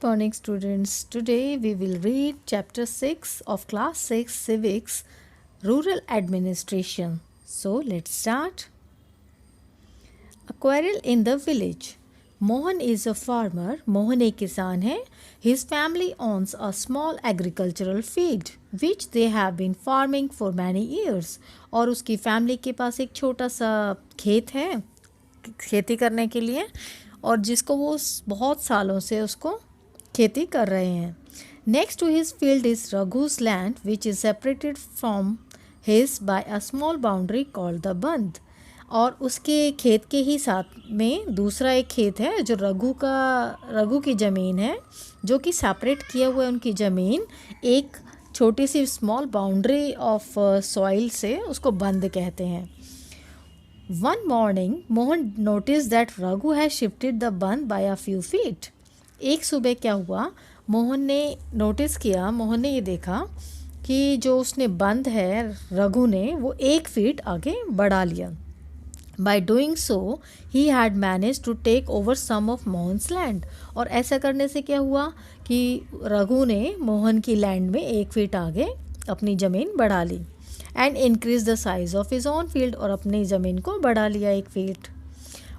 morning, students. Today we will read chapter 6 of class 6 Civics Rural Administration. So let's start. A quarrel in the village. Mohan is a farmer. Mohan एक किसान है. His family owns a small agricultural field which they have been farming for many years. और उसकी family के पास एक छोटा सा खेत है खेती करने के लिए और जिसको वो बहुत सालों से उसको खेती कर रहे हैं. Next to his field is Raghu's land which is separated from his by a small boundary called the bund. और उसके खेत के ही साथ में दूसरा एक खेत है जो रघु की ज़मीन है जो कि सेपरेट किया हुआ है उनकी ज़मीन एक छोटी C small boundary of soil से. उसको बंद कहते हैं. One morning, Mohan noticed that Raghu has shifted the band by a few feet. एक सुबह क्या हुआ, मोहन ने ये देखा कि जो उसने बंद है रघु ने वो 1 फीट आगे बढ़ा लिया. By doing so, he had managed to take over some of Mohan's land. और ऐसा करने से क्या हुआ कि रघु ने मोहन की लैंड में 1 फीट आगे अपनी ज़मीन बढ़ा ली. And increase the size of his own field और अपनी ज़मीन को बढ़ा लिया 1 feet.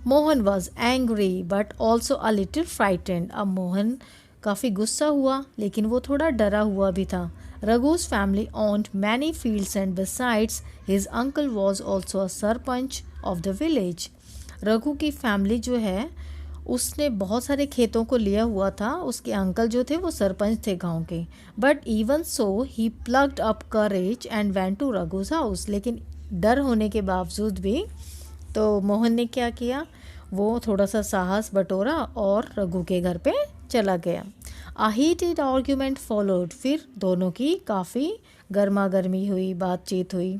Mohan was angry but also a little frightened. अब मोहन काफ़ी गुस्सा हुआ लेकिन वो थोड़ा डरा हुआ भी था. Raghu's family owned many fields and besides his uncle was also a sarpanch of the village. Raghu की फैमिली जो है उसने बहुत सारे खेतों को लिया हुआ था. उसके अंकल जो थे वो सरपंच थे गांव के. But even so he plucked up courage and went to Raghu's house. लेकिन डर होने के बावजूद भी तो मोहन ने क्या किया, वो थोड़ा सा साहस बटोरा और रघु के घर पे चला गया. A heated argument followed. फिर दोनों की काफ़ी गर्मा गर्मी हुई, बातचीत हुई.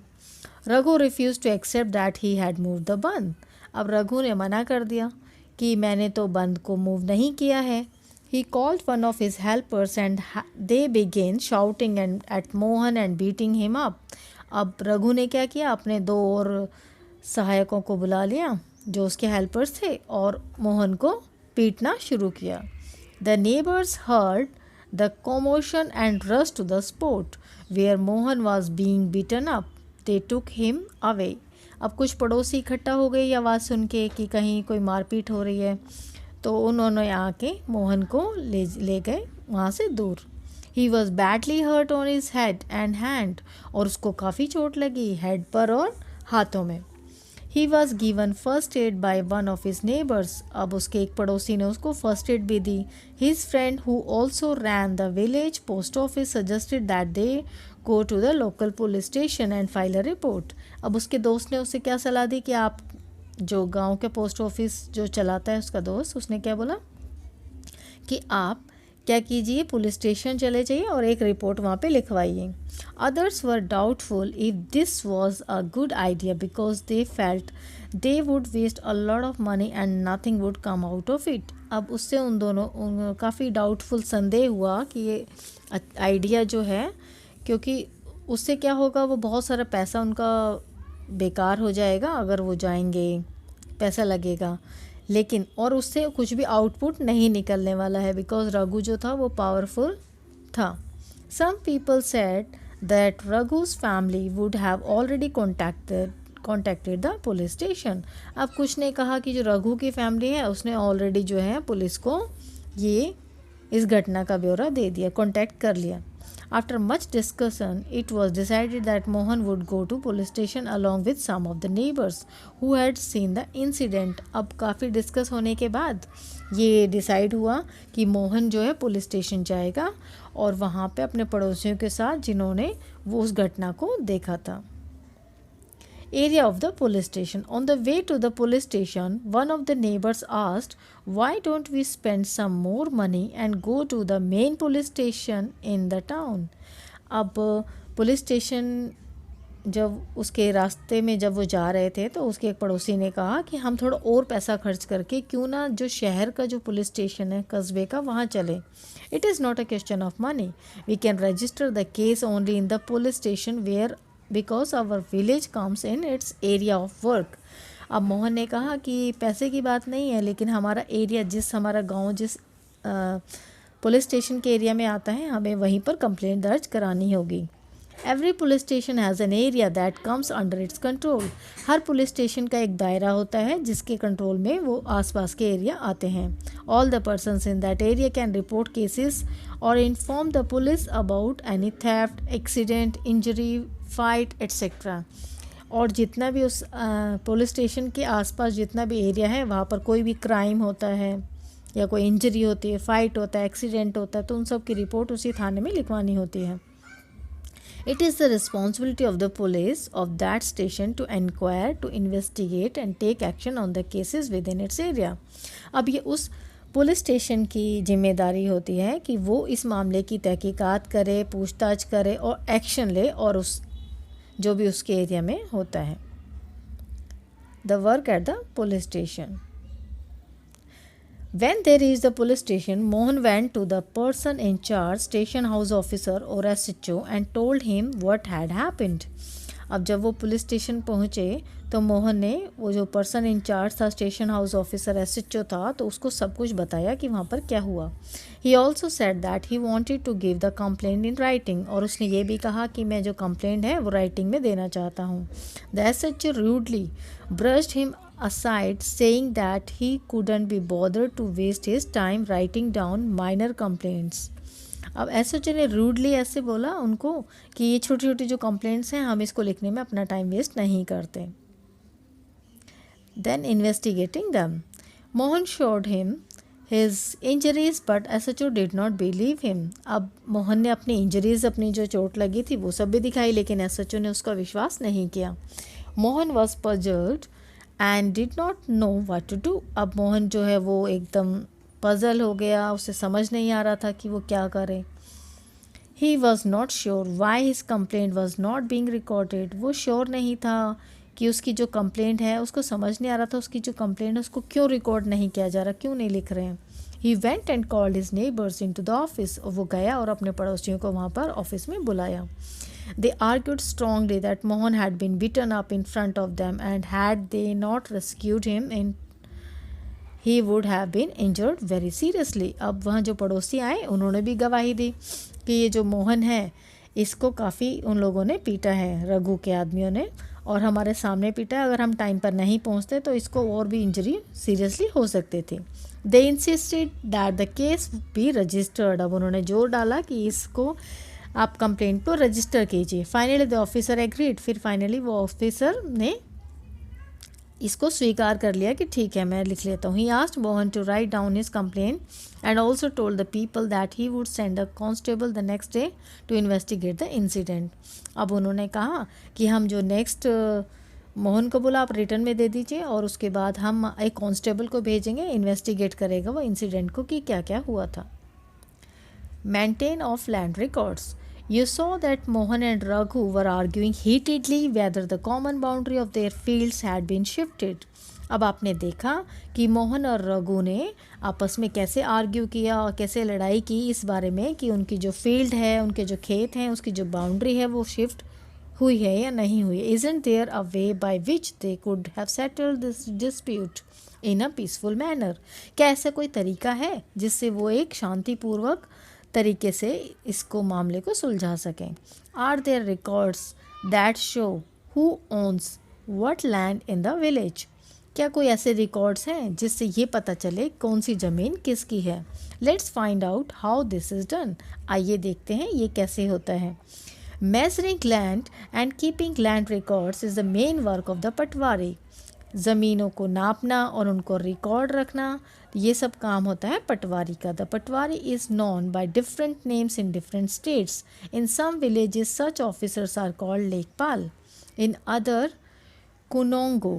Raghu refuse to accept that he had move the bund. अब रघु ने मना कर दिया कि मैंने तो बंद को मूव नहीं किया है. He called one of his helpers and they began shouting and at Mohan and beating him up. अब रघु ने क्या किया, अपने 2 और सहायकों को बुला लिया जो उसके हेल्पर्स थे और मोहन को पीटना शुरू किया. The neighbours heard the commotion and rush to the spot where Mohan was being beaten up. They took him away. अब कुछ पड़ोसी इकट्ठा हो गए आवाज़ सुन के कि कहीं कोई मारपीट हो रही है तो उन्होंने आके मोहन को ले गए वहाँ से दूर. He was badly hurt on his head and hand. और उसको काफ़ी चोट लगी हेड पर और हाथों में. He was given first aid by one of his neighbours. अब उसके एक पड़ोसी ने उसको फर्स्ट एड भी दी. His friend who also ran the village post office suggested that they go to the local police station and file a report. अब उसके दोस्त ने उसे क्या सलाह दी कि आप जो गांव के पोस्ट ऑफिस जो चलाता है उसका दोस्त, उसने क्या बोला कि आप क्या कीजिए, पुलिस स्टेशन चले जाइए और एक रिपोर्ट वहाँ पे लिखवाइए. Others were doubtful if this was a good idea because they felt they would waste a lot of money and nothing would come out of it. अब उससे उन दोनों काफ़ी डाउटफुल संदेह हुआ कि ये आइडिया जो है, क्योंकि उससे क्या होगा, वो बहुत सारा पैसा उनका बेकार हो जाएगा अगर वो जाएंगे, पैसा लगेगा लेकिन और उससे कुछ भी आउटपुट नहीं निकलने वाला है बिकॉज रघु जो था वो पावरफुल था. Some people said that Raghu's family would have already contacted the police station. अब कुछ ने कहा कि जो रघु की फैमिली है उसने ऑलरेडी जो है पुलिस को ये इस घटना का ब्यौरा दे दिया, कॉन्टैक्ट कर लिया. After much discussion, it was decided that Mohan would go to police station along with some of the neighbors who had seen the incident. अब काफ़ी डिस्कस होने के बाद ये डिसाइड हुआ कि मोहन जो है पुलिस स्टेशन जाएगा और वहाँ पे अपने पड़ोसियों के साथ जिन्होंने वो उस घटना को देखा था. Area of the police station. On the way to the police station, one of the neighbors asked, "Why don't we spend some more money and go to the main police station in the town?" अब police station जब उसके रास्ते में जब वो जा रहे थे तो उसके एक पड़ोसी ने कहा कि हम थोड़ा और पैसा खर्च करके क्यों ना जो शहर का जो पुलिस स्टेशन है कस्बे का वहाँ चले. It is not a question of money. We can register the case only in the police station where because our village comes in its area of work. अब मोहन ने कहा कि पैसे की बात नहीं है लेकिन हमारा एरिया हमारा गांव जिस पुलिस स्टेशन के एरिया में आता है, हमें वहीं पर कंप्लेंट दर्ज करानी होगी। Every police station has an area that comes under its control. Her police station का एक दायरा होता है जिसके कंट्रोल में वो आसपास के एरिया आते हैं। All the persons in that area can report cases और inform the police about any theft, accident, injury, fight etcetera. और जितना भी उस पुलिस स्टेशन के आसपास जितना भी एरिया है वहाँ पर कोई भी क्राइम होता है या कोई इंजरी होती है, फाइट होता है, एक्सीडेंट होता है, तो उन सब की रिपोर्ट उसी थाने में लिखवानी होती है। It is the responsibility of the police of that station to inquire, to investigate and take action on the cases within its area. अब ये उस पुलिस स्टेशन की जिम्मेदारी होती है कि वो इस मामले की तहकीकात करे, पूछताछ करे और एक्शन ले और उस जो भी उसके एरिया में होता है। The work at the police station. When they reached the police station, Mohan went to the person in charge, station house officer or SHO, and told him what had happened. अब जब वो police station पहुँचे तो मोहन ने वो जो person in charge था, station house officer SHO था, तो उसको सब कुछ बताया कि वहाँ पर क्या हुआ। He also said that he wanted to give the complaint in writing, और उसने ये भी कहा कि मैं जो कंप्लेंट है वो राइटिंग में देना चाहता हूँ। The SHO rudely brushed him aside, saying that he couldn't be bothered to waste his time writing down minor complaints. अब SHO ने रूडली ऐसे बोला उनको कि ये छोटी छोटी जो कंप्लेंट्स हैं हम इसको लिखने में अपना टाइम वेस्ट नहीं करते। Then investigating them, Mohan showed him his injuries but SHO did not believe him. अब मोहन ने अपनी इंजरीज, अपनी जो चोट लगी थी वो सब भी दिखाई, लेकिन SHO ने उसका विश्वास नहीं किया। Mohan was puzzled and did not know what to do. अब मोहन जो है वो एकदम पजल हो गया, उसे समझ नहीं आ रहा था कि वो क्या करे। He was not sure why his complaint was not being recorded. वो श्योर नहीं था कि उसकी जो कंप्लेंट है, उसको समझ नहीं आ रहा था उसकी जो कंप्लेंट है उसको क्यों रिकॉर्ड नहीं किया जा रहा, क्यों नहीं लिख रहे हैं। He went and called his neighbors into the office. और वो गया और अपने पड़ोसियों को वहाँ पर ऑफिस में बुलाया। They argued strongly that Mohan had been beaten up in front of them and had they not rescued him he would have been injured very seriously. अब वहाँ जो पड़ोसी आए उन्होंने भी गवाही दी कि ये जो मोहन है इसको काफ़ी उन लोगों ने पीटा है, रघु के आदमियों ने, और हमारे सामने पीटा है। अगर हम टाइम पर नहीं पहुँचते तो इसको और भी इंजरी सीरियसली हो सकती थी। They insisted that the case be registered. अब उन्होंने जोर डाला कि इसको आप कंप्लेंट को रजिस्टर कीजिए। Finally the officer agreed. फिर फाइनली वो ऑफिसर ने इसको स्वीकार कर लिया कि ठीक है मैं लिख लेता हूँ। He asked Mohan to write down his complaint and also told the people that he would send a constable the next day to investigate the incident. अब उन्होंने कहा कि हम जो नेक्स्ट मोहन को बोला आप रिटर्न में दे दीजिए और उसके बाद हम एक कांस्टेबल को भेजेंगे, इन्वेस्टिगेट करेगा वो इंसिडेंट को कि क्या क्या हुआ था। Maintain of land records. You saw that Mohan and Raghu were arguing heatedly whether the common boundary of their fields had been shifted. अब आपने देखा कि मोहन और रघु ने आपस में कैसे आर्ग्यू किया और कैसे लड़ाई की इस बारे में कि उनकी जो फील्ड है, उनके जो खेत हैं, उसकी जो बाउंड्री है वो शिफ्ट हुई है या नहीं हुई। Isn't there a way by which they could have settled this dispute in a peaceful manner? क्या ऐसा कोई तरीका है जिससे वो एक शांतिपूर्वक तरीके से इसको मामले को सुलझा सकें। Are there records that show who owns what land in the village? क्या कोई ऐसे रिकॉर्ड्स हैं जिससे ये पता चले कौन सी ज़मीन किसकी है। Let's find out how this is done. आइए देखते हैं ये कैसे होता है। Measuring land and keeping land records is the main work of the patwari. ज़मीनों को नापना और उनको रिकॉर्ड रखना, ये सब काम होता है पटवारी का। The patwari is known by different names in different states. In some villages such officers are called lekhpal, in other कुनोंगो।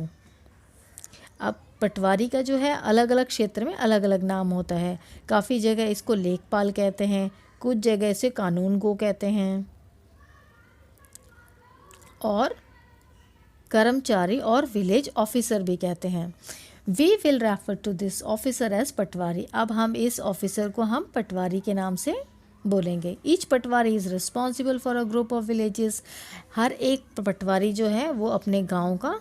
अब पटवारी का जो है अलग अलग क्षेत्र में अलग अलग नाम होता है। काफ़ी जगह इसको लेखपाल कहते हैं, कुछ जगह इसे कानून गो कहते हैं, और कर्मचारी और विलेज ऑफिसर भी कहते हैं। We will refer to this officer as patwari. अब हम इस ऑफिसर को हम पटवारी के नाम से बोलेंगे। Each patwari is responsible for a group of villages. हर एक पटवारी जो है वो अपने गांव का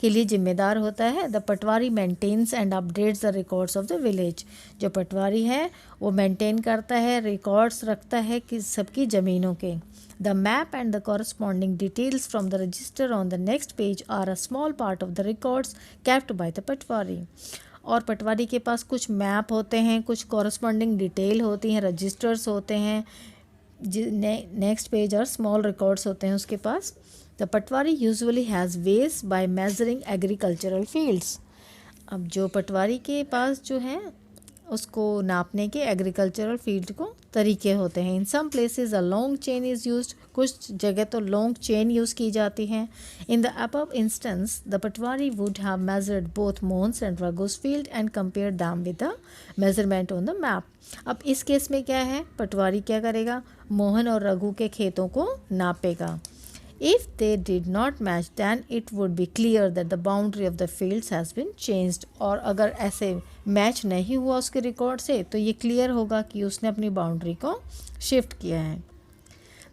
के लिए जिम्मेदार होता है। The patwari maintains and updates the records of the village. जो पटवारी है वो मेंटेन करता है, रिकॉर्ड्स रखता है कि सबकी ज़मीनों के। The map and the corresponding details from the register on the next page are a small part of the records kept by the पटवारी। और पटवारी के पास कुछ मैप होते हैं, कुछ कॉरस्पॉन्डिंग डिटेल होती हैं, रजिस्टर्स होते हैं, नेक्स्ट पेज और स्मॉल रिकॉर्ड्स होते हैं उसके पास। The patwari usually has ways by measuring agricultural fields. अब जो पटवारी के पास जो है उसको नापने के एग्रीकल्चरल फील्ड को तरीके होते हैं। In some places a long chain is used, कुछ जगह तो लॉन्ग चेन यूज़ की जाती हैं। In the above instance the patwari would have measured both Mohan's and Raghu's field and compare them with the measurement on the map. अब इस case में क्या है, पटवारी क्या करेगा, मोहन और रघु के खेतों को नापेगा। If they did not match, then it would be clear that the boundary of the fields has been changed। और अगर ऐसे मैच नहीं हुआ उसके रिकॉर्ड से तो ये क्लियर होगा कि उसने अपनी बाउंड्री को शिफ्ट किया है।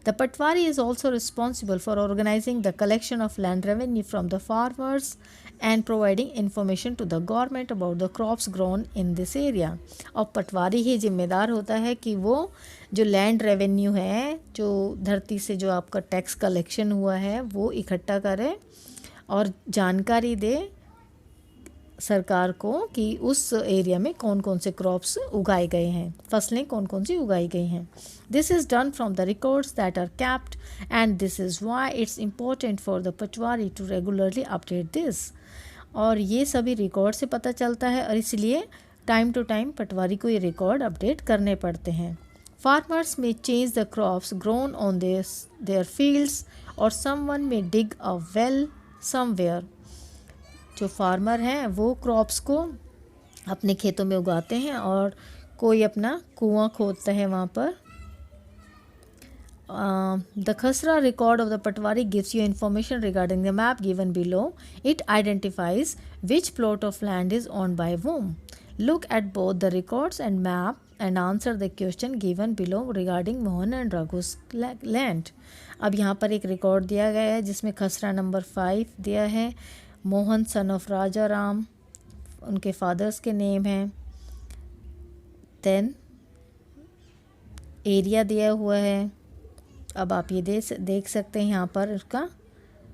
The Patwari is also responsible for organizing the collection of land revenue from the farmers and providing information to the government about the crops grown in this area। और पटवारी ही जिम्मेदार होता है कि वो जो लैंड रेवेन्यू है, जो धरती से जो आपका टैक्स कलेक्शन हुआ है, वो इकट्ठा करे और जानकारी दे सरकार को कि उस एरिया में कौन कौन से क्रॉप्स उगाए गए हैं, फसलें कौन कौन सी उगाई गई हैं। This is done from the records that are kept and this is why it's important for the patwari to regularly update this. और ये सभी रिकॉर्ड से पता चलता है और इसलिए टाइम टू टाइम पटवारी को ये रिकॉर्ड अपडेट करने पड़ते हैं। फार्मर्स में change the crops grown on their fields और समवन में डिग अ वेल समवेयर। जो फार्मर हैं वो क्रॉप्स को अपने खेतों में उगाते हैं और कोई अपना कुआं खोदता है वहाँ पर। The khasra record of the patwari gives you information regarding the map given below. It identifies which plot of land is owned by whom। Look at both the records and map and answer the question given below regarding Mohan and Raghu's land. अब यहाँ पर एक record दिया गया है जिसमें खसरा number 5 दिया है। मोहन सन ऑफ राजा राम, उनके फादर्स के नेम हैं। देन एरिया दिया हुआ है। अब आप ये देख सकते हैं यहाँ पर उसका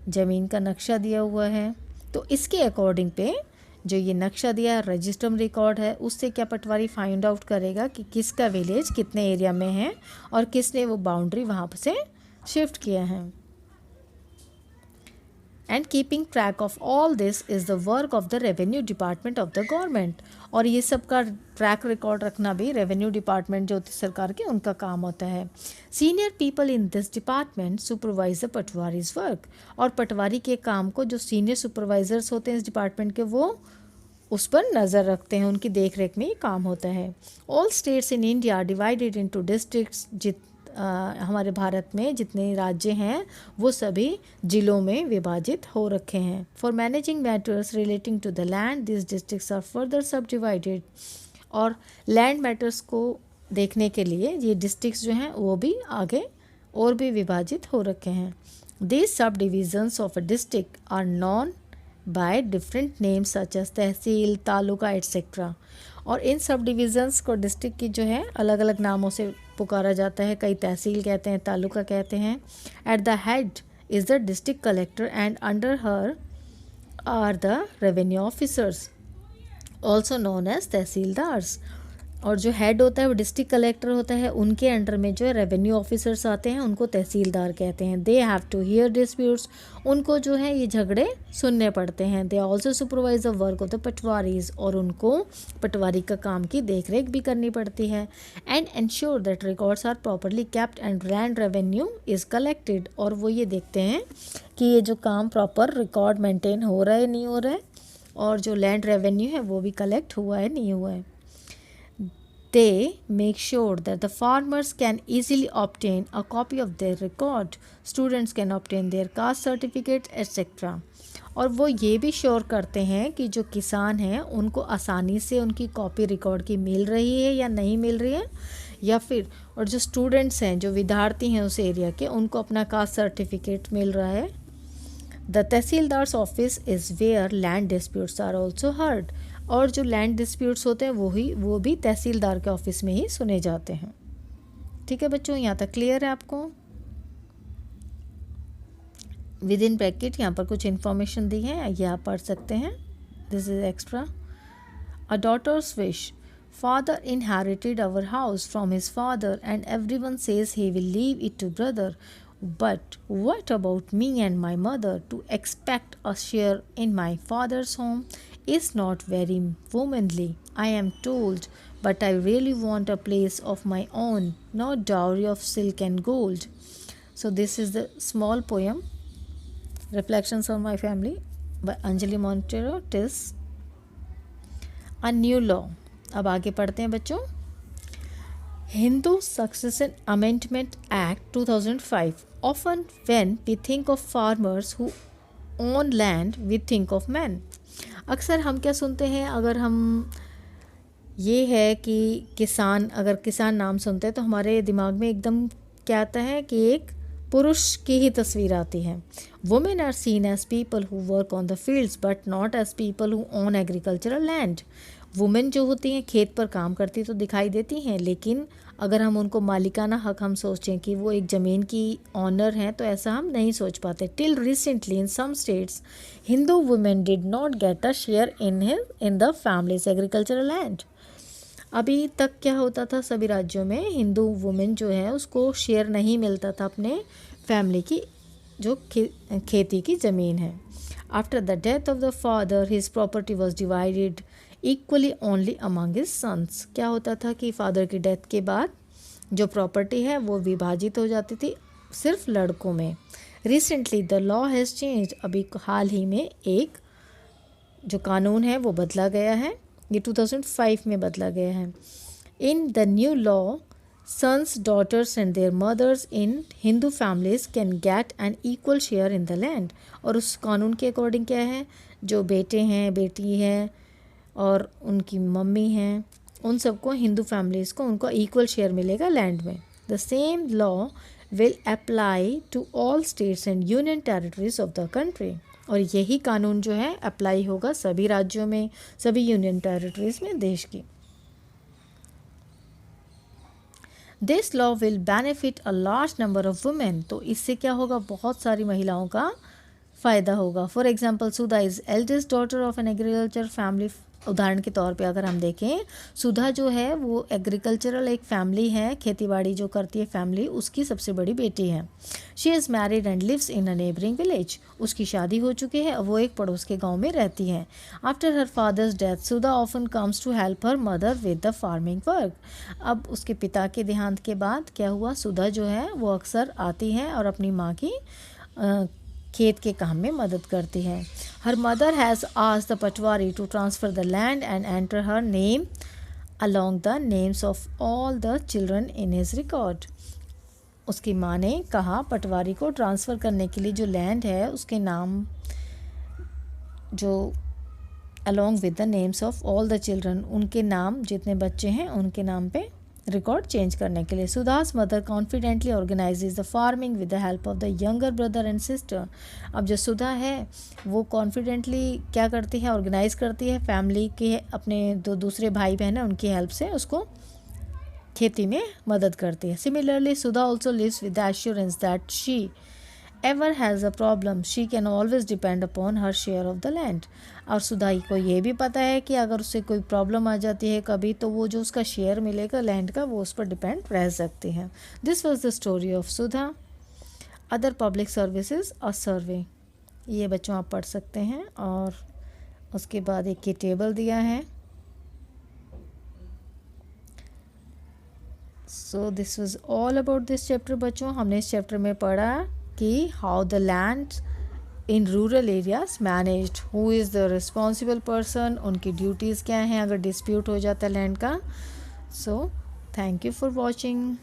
ज़मीन का नक्शा दिया हुआ है। तो इसके अकॉर्डिंग पे जो ये नक्शा दिया रजिस्टर रिकॉर्ड है, उससे क्या पटवारी फाइंड आउट करेगा कि किसका विलेज कितने एरिया में है और किसने वो बाउंड्री वहाँ से शिफ्ट किया है। And keeping track of all this is the work of the revenue department of the government. और ये सब का ट्रैक रिकॉर्ड रखना भी रेवेन्यू डिपार्टमेंट जो होती है सरकार के, उनका काम होता है। Senior people in this department supervise the patwaris work. और पटवारी के काम को जो सीनियर सुपरवाइजर्स होते हैं इस डिपार्टमेंट के, वो उस पर नज़र रखते हैं, उनकी देख रेख में ये काम होता है। All states in India divided into districts. हमारे भारत में जितने राज्य हैं वो सभी जिलों में विभाजित हो रखे हैं। For managing matters relating to the land this districts are further subdivided. और लैंड मैटर्स को देखने के लिए ये डिस्ट्रिक्ट्स जो हैं वो भी आगे और भी विभाजित हो रखे हैं। These subdivisions of a district are known by different names such as tehsil, taluka etcetera. और इन सब डिविजन्स को डिस्ट्रिक्ट की जो है अलग अलग नामों से पुकारा जाता है। कई तहसील कहते हैं, तालुका कहते हैं। At the head is the district collector and under her are the revenue officers also known as tehsildars. और जो हेड होता है वो डिस्ट्रिक्ट कलेक्टर होता है, उनके अंडर में जो है रेवेन्यू ऑफिसर्स आते हैं, उनको तहसीलदार कहते हैं। They have to hear disputes, उनको जो है ये झगड़े सुनने पड़ते हैं। They also supervise the work of the patwaris, और उनको पटवारी का काम की देख रेख भी करनी पड़ती है। And ensure that records are properly kept and land revenue is collected. और वो ये देखते हैं कि ये जो काम प्रॉपर रिकॉर्ड मेंटेन हो रहा है नहीं हो रहा है, और जो लैंड रेवेन्यू है वो भी कलेक्ट हुआ है नहीं हुआ है। They make sure that the farmers can easily obtain a copy of their record. Students can obtain their caste certificate, etc. और वो ये भी श्योर करते हैं कि जो किसान हैं उनको आसानी से उनकी कॉपी रिकॉर्ड की मिल रही है या नहीं मिल रही है, या फिर और जो स्टूडेंट्स हैं, जो विद्यार्थी हैं उस एरिया के, उनको अपना कास्ट सर्टिफिकेट मिल रहा है। The tehsildar's office is where land disputes are also heard. और जो लैंड डिस्प्यूट्स होते हैं वो भी तहसीलदार के ऑफिस में ही सुने जाते हैं। ठीक है बच्चों, यहाँ तक क्लियर है आपको? विद इन ब्रैकेट यहाँ पर कुछ इन्फॉर्मेशन दी है, ये आप पढ़ सकते हैं। This is extra. A daughter's wish, father inherited our house from his father and everyone says he will leave it to brother. But what about me and my mother? To expect a share in my father's home is not very womanly, I am told, but I really want a place of my own, no dowry of silk and gold. So this is the small poem, Reflections on My Family by Anjali Montero. Tis a new law. अब आगे पढ़ते हैं बच्चों। Hindu succession amendment act 2005। Often when we think of farmers who own land we think of man. अक्सर हम क्या सुनते हैं, अगर हम ये है कि किसान, अगर किसान नाम सुनते हैं तो हमारे दिमाग में एकदम क्या आता है कि एक पुरुष की ही तस्वीर आती है। Women are seen as people who work on the fields but not as people who own agricultural land. Women जो होती हैं खेत पर काम करती तो दिखाई देती हैं, लेकिन अगर हम उनको मालिकाना हक हम सोचें कि वो एक ज़मीन की ऑनर हैं तो ऐसा हम नहीं सोच पाते। Till recently in some states Hindu women did not get a share in the families agricultural land. अभी तक क्या होता था, सभी राज्यों में हिंदू वुमेन जो है उसको शेयर नहीं मिलता था अपने फैमिली की जो खेती की ज़मीन है। After the death of the father his property was divided equally only among his sons. क्या होता था कि फादर की डेथ के बाद जो प्रॉपर्टी है वो विभाजित हो जाती थी सिर्फ लड़कों में। Recently the law has change. अभी हाल ही में एक जो कानून है वो बदला गया है, ये 2005 में बदला गया है। In the new law sons, daughters and their mothers in Hindu families can get an equal share in the land। और उस कानून के अकॉर्डिंग क्या है, जो बेटे हैं, बेटी है और उनकी मम्मी हैं, उन सबको हिंदू फैमिलीज़ को उनको इक्वल शेयर मिलेगा लैंड में। The same law will apply to all states and union territories of the country. और यही कानून जो है अप्लाई होगा सभी राज्यों में, सभी यूनियन टेरिटरीज में देश की। This law will benefit a large number of women. तो इससे क्या होगा, बहुत सारी महिलाओं का फ़ायदा होगा। For example Sudha is eldest daughter of an agriculture family. उदाहरण के तौर पे अगर हम देखें, सुधा जो है वो एग्रीकल्चरल एक फैमिली है, खेतीबाड़ी जो करती है फैमिली, उसकी सबसे बड़ी बेटी है। She is married and lives in a neighbouring village. उसकी शादी हो चुकी है, वो एक पड़ोस के गांव में रहती है। After her father's death Sudha often comes to help her mother with the farming work. अब उसके पिता के देहांत के बाद क्या हुआ, सुधा जो है वो अक्सर आती है और अपनी माँ की खेत के काम में मदद करती है। Her mother has asked the patwari to transfer the land and enter her name along the names of all the children in his record. उसकी माँ ने कहा पटवारी को ट्रांसफ़र करने के लिए जो लैंड है उसके नाम जो along with the names of all the children, उनके नाम जितने बच्चे हैं उनके नाम पे रिकॉर्ड चेंज करने के लिए। Sudha's mother confidently organises the farming with the help of the younger brother and sister. अब जो सुधा है वो कॉन्फिडेंटली क्या करती है, ऑर्गेनाइज करती है फैमिली के अपने दो दूसरे भाई बहन हैं उनकी हेल्प से उसको खेती में मदद करती है। Similarly Sudha also lives with the assurance that she ever has a problem she can always depend upon her share of the land। और सुधा को ये भी पता है कि अगर उससे कोई प्रॉब्लम आ जाती है कभी तो वो जो उसका शेयर मिलेगा लैंड का वो उस पर डिपेंड रह सकती है। This was the story of Sudha. Other public services और सर्वे, ये बच्चों आप पढ़ सकते हैं। और उसके बाद एक ये टेबल दिया है। So this was all about this chapter. बच्चों हमने इस चैप्टर में पढ़ा कि how the land in rural areas managed, who is the responsible person, उनकी ड्यूटीज़ क्या हैं अगर डिस्प्यूट हो जाता है लैंड का। So thank you for watching.